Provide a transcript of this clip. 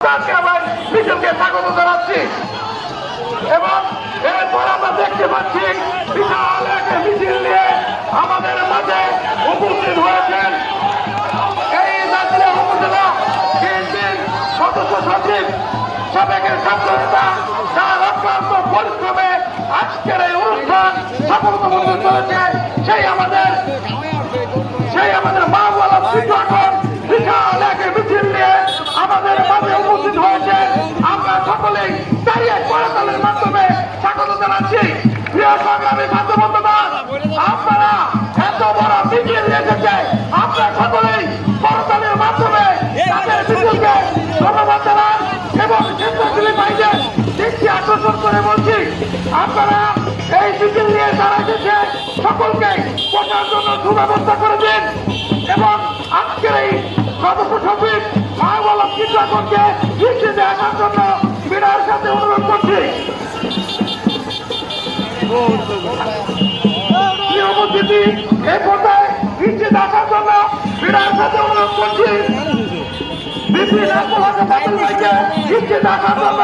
মিছিলকে স্বাগত জানাচ্ছি এবং এরপর আমরা দেখতে পাচ্ছি বিশাল একটা মিছিল নিয়ে আমাদের মাঝে উপস্থিত হয়েছেন এই নাজিরা উপজেলা বিএনপির সদস্য সচিব সাবেকের ছাত্র নেতা যার অক্লান্ত পরিশ্রমে আজকের এই অনুষ্ঠান সফলতামণ্ডিত করেছে সেই আমাদের মাওলানা শিক্ষক বিশাল এক মিছিল নিয়ে আমাদের মাঝে উপস্থিত হয়েছে। আমরা সকলেই দাঁড়িয়ে করতালের মাধ্যমে স্বাগত জানাচ্ছি। প্রিয় সংগ্রামী ছাত্র বন্ধুরা, আপনারা এত বড় মিছিল নিয়ে এসেছে, আমরা সকলেই করতালের মাধ্যমে তাদের মিছিলকে ধন্যবাদ জানান এবং স্বেচ্ছাসেবী ভাইদের দৃষ্টি আকর্ষণ করে বলছি, আপনারা এই মিছিল নিয়ে যারা এসেছে সকলকে বসার জন্য সুব্যবস্থা করে দিন এবং আজকের এই সদস্য সচিব মাহবুব চিত্রাকরকে দৃষ্টিতে আসার জন্য বিনয়ের সাথে অনুরোধ করছি। উপস্থিতি এই পর্যায়ে দৃষ্টিতে আসার জন্য বিনয়ের সাথে অনুরোধ করছি। দৃষ্টিতে আসার জন্য